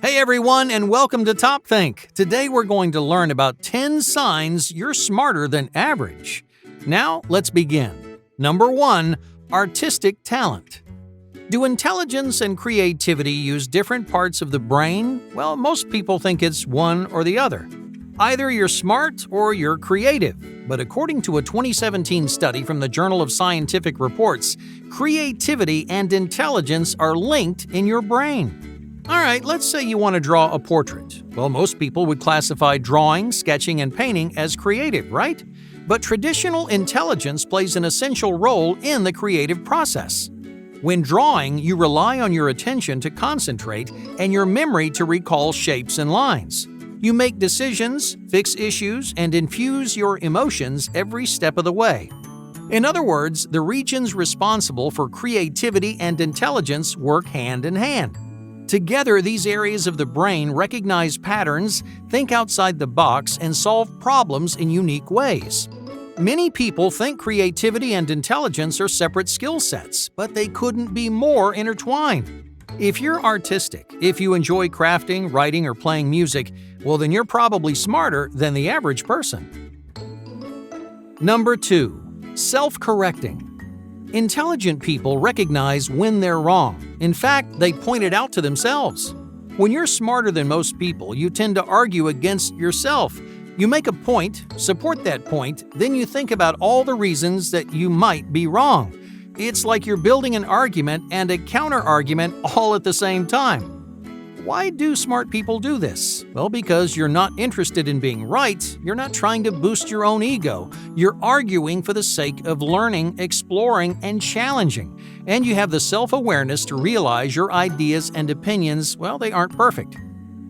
Hey everyone, and welcome to Top Think. Today we're going to learn about 10 signs you're smarter than average. Now, let's begin. Number 1, artistic talent. Do intelligence and creativity use different parts of the brain? Well, most people think it's one or the other. Either you're smart or you're creative. But according to a 2017 study from the Journal of Scientific Reports, creativity and intelligence are linked in your brain. Alright, let's say you want to draw a portrait. Well, most people would classify drawing, sketching, and painting as creative, right? But traditional intelligence plays an essential role in the creative process. When drawing, you rely on your attention to concentrate and your memory to recall shapes and lines. You make decisions, fix issues, and infuse your emotions every step of the way. In other words, the regions responsible for creativity and intelligence work hand in hand. Together, these areas of the brain recognize patterns, think outside the box, and solve problems in unique ways. Many people think creativity and intelligence are separate skill sets, but they couldn't be more intertwined. If you're artistic, if you enjoy crafting, writing, or playing music, well, then you're probably smarter than the average person. Number 2, self-correcting. Intelligent people recognize when they're wrong. In fact, they point it out to themselves. When you're smarter than most people, you tend to argue against yourself. You make a point, support that point, then you think about all the reasons that you might be wrong. It's like you're building an argument and a counter-argument all at the same time. Why do smart people do this? Well, because you're not interested in being right, you're not trying to boost your own ego. You're arguing for the sake of learning, exploring, and challenging. And you have the self-awareness to realize your ideas and opinions, well, they aren't perfect.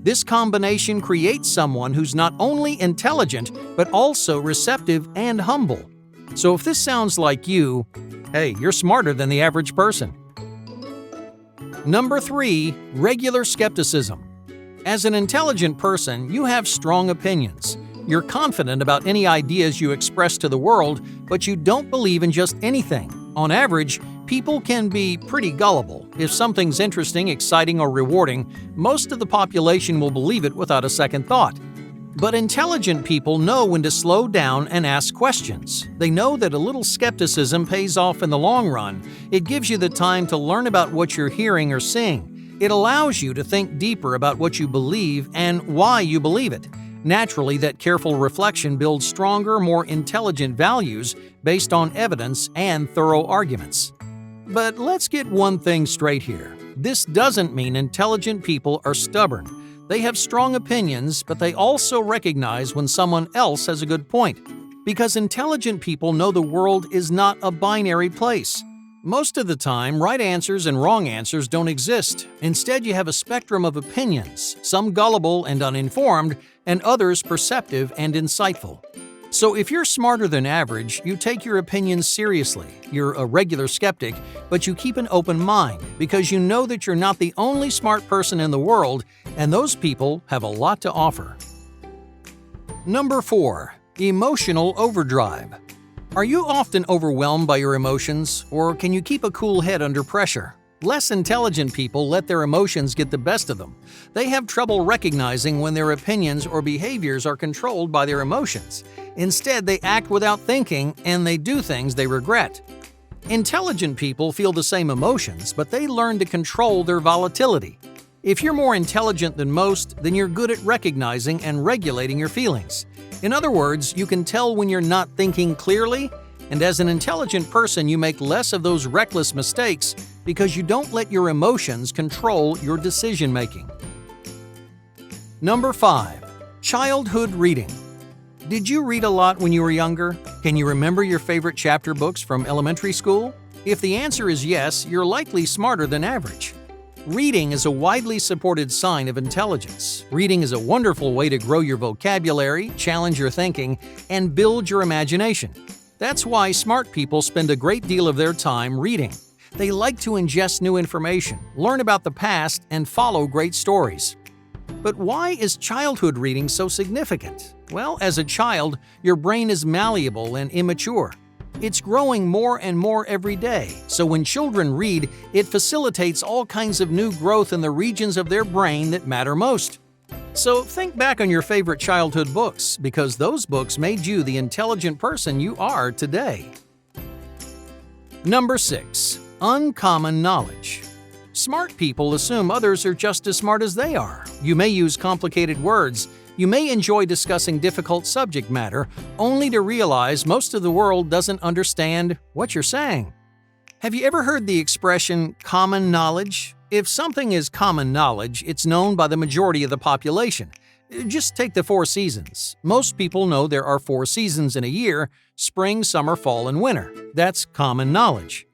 This combination creates someone who's not only intelligent, but also receptive and humble. So if this sounds like you, hey, you're smarter than the average person. Number 3, regular skepticism. As an intelligent person, you have strong opinions. You're confident about any ideas you express to the world, but you don't believe in just anything. On average, people can be pretty gullible. If something's interesting, exciting, or rewarding, most of the population will believe it without a second thought. But intelligent people know when to slow down and ask questions. They know that a little skepticism pays off in the long run. It gives you the time to learn about what you're hearing or seeing. It allows you to think deeper about what you believe and why you believe it. Naturally, that careful reflection builds stronger, more intelligent values based on evidence and thorough arguments. But let's get one thing straight here. This doesn't mean intelligent people are stubborn. They have strong opinions, but they also recognize when someone else has a good point. Because intelligent people know the world is not a binary place. Most of the time, right answers and wrong answers don't exist. Instead, you have a spectrum of opinions, some gullible and uninformed, and others perceptive and insightful. So if you're smarter than average, you take your opinions seriously. You're a regular skeptic, but you keep an open mind because you know that you're not the only smart person in the world, and those people have a lot to offer. Number 4, emotional overdrive. Are you often overwhelmed by your emotions, or can you keep a cool head under pressure? Less intelligent people let their emotions get the best of them. They have trouble recognizing when their opinions or behaviors are controlled by their emotions. Instead, they act without thinking and they do things they regret. Intelligent people feel the same emotions, but they learn to control their volatility. If you're more intelligent than most, then you're good at recognizing and regulating your feelings. In other words, you can tell when you're not thinking clearly, and as an intelligent person, you make less of those reckless mistakes because you don't let your emotions control your decision-making. Number 5, childhood reading. Did you read a lot when you were younger? Can you remember your favorite chapter books from elementary school? If the answer is yes, you're likely smarter than average. Reading is a widely supported sign of intelligence. Reading is a wonderful way to grow your vocabulary, challenge your thinking, and build your imagination. That's why smart people spend a great deal of their time reading. They like to ingest new information, learn about the past, and follow great stories. But why is childhood reading so significant? Well, as a child, your brain is malleable and immature. It's growing more and more every day, so when children read, it facilitates all kinds of new growth in the regions of their brain that matter most. So think back on your favorite childhood books, because those books made you the intelligent person you are today. Number 6. Uncommon knowledge. Smart people assume others are just as smart as they are. You may use complicated words. You may enjoy discussing difficult subject matter, only to realize most of the world doesn't understand what you're saying. Have you ever heard the expression common knowledge? If something is common knowledge, it's known by the majority of the population. Just take the 4 seasons. Most people know there are 4 seasons in a year: spring, summer, fall, and winter. That's common knowledge.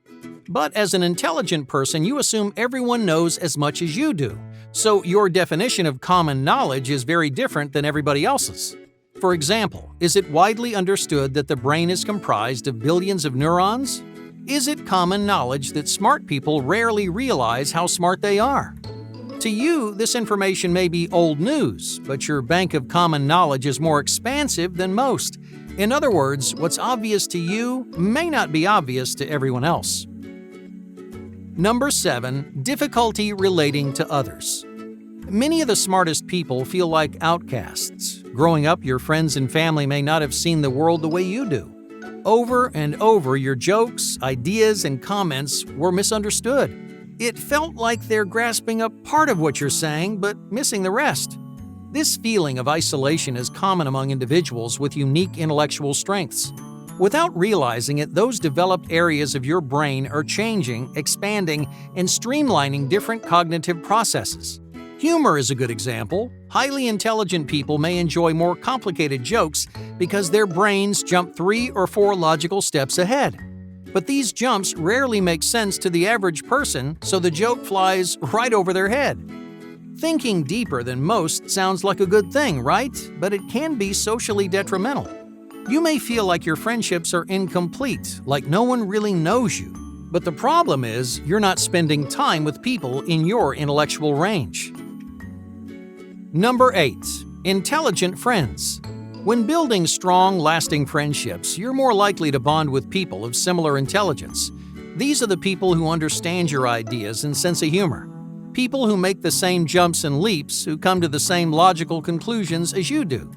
But as an intelligent person, you assume everyone knows as much as you do. So your definition of common knowledge is very different than everybody else's. For example, is it widely understood that the brain is comprised of billions of neurons? Is it common knowledge that smart people rarely realize how smart they are? To you, this information may be old news, but your bank of common knowledge is more expansive than most. In other words, what's obvious to you may not be obvious to everyone else. Number 7. Difficulty relating to others. Many of the smartest people feel like outcasts. Growing up, your friends and family may not have seen the world the way you do. Over and over, your jokes, ideas, and comments were misunderstood. It felt like they're grasping a part of what you're saying, but missing the rest. This feeling of isolation is common among individuals with unique intellectual strengths. Without realizing it, those developed areas of your brain are changing, expanding, and streamlining different cognitive processes. Humor is a good example. Highly intelligent people may enjoy more complicated jokes because their brains jump 3 or 4 logical steps ahead. But these jumps rarely make sense to the average person, so the joke flies right over their head. Thinking deeper than most sounds like a good thing, right? But it can be socially detrimental. You may feel like your friendships are incomplete, like no one really knows you. But the problem is, you're not spending time with people in your intellectual range. Number 8. Intelligent friends. When building strong, lasting friendships, you're more likely to bond with people of similar intelligence. These are the people who understand your ideas and sense of humor. People who make the same jumps and leaps, who come to the same logical conclusions as you do.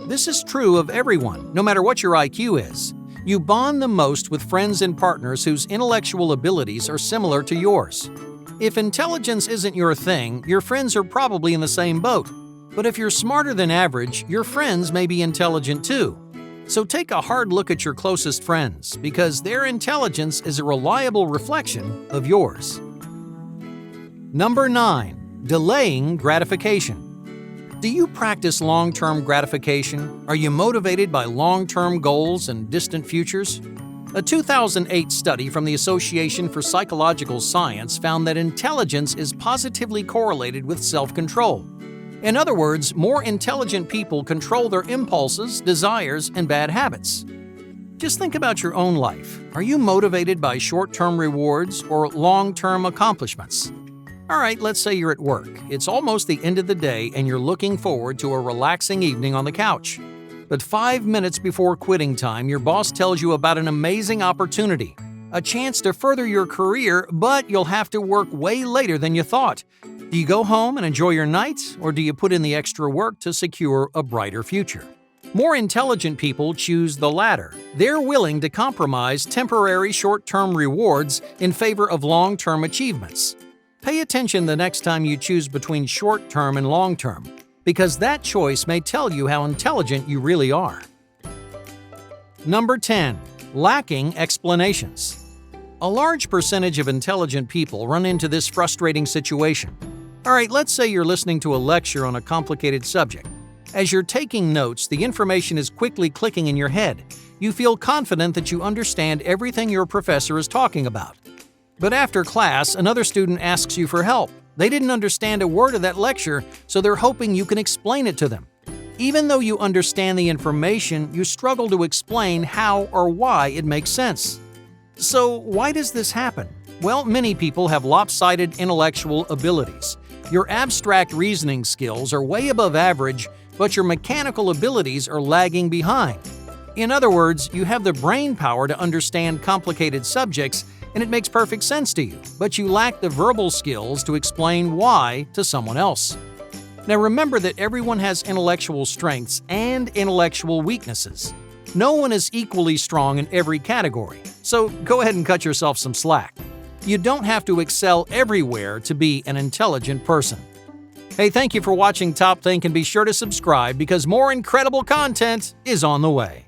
This is true of everyone, no matter what your IQ is. You bond the most with friends and partners whose intellectual abilities are similar to yours. If intelligence isn't your thing, your friends are probably in the same boat. But if you're smarter than average, your friends may be intelligent too. So take a hard look at your closest friends, because their intelligence is a reliable reflection of yours. Number 9. Delaying gratification. Do you practice long-term gratification? Are you motivated by long-term goals and distant futures? A 2008 study from the Association for Psychological Science found that intelligence is positively correlated with self-control. In other words, more intelligent people control their impulses, desires, and bad habits. Just think about your own life. Are you motivated by short-term rewards or long-term accomplishments? All right, let's say you're at work. It's almost the end of the day and you're looking forward to a relaxing evening on the couch. But 5 minutes before quitting time, your boss tells you about an amazing opportunity, a chance to further your career, but you'll have to work way later than you thought. Do you go home and enjoy your night, or do you put in the extra work to secure a brighter future? More intelligent people choose the latter. They're willing to compromise temporary short-term rewards in favor of long-term achievements. Pay attention the next time you choose between short-term and long-term, because that choice may tell you how intelligent you really are. Number 10. Lacking explanations. A large percentage of intelligent people run into this frustrating situation. All right, let's say you're listening to a lecture on a complicated subject. As you're taking notes, the information is quickly clicking in your head. You feel confident that you understand everything your professor is talking about. But after class, another student asks you for help. They didn't understand a word of that lecture, so they're hoping you can explain it to them. Even though you understand the information, you struggle to explain how or why it makes sense. So why does this happen? Well, many people have lopsided intellectual abilities. Your abstract reasoning skills are way above average, but your mechanical abilities are lagging behind. In other words, you have the brain power to understand complicated subjects and it makes perfect sense to you, but you lack the verbal skills to explain why to someone else. Now remember that everyone has intellectual strengths and intellectual weaknesses. No one is equally strong in every category, so go ahead and cut yourself some slack. You don't have to excel everywhere to be an intelligent person. Hey, thank you for watching Top Think and be sure to subscribe because more incredible content is on the way.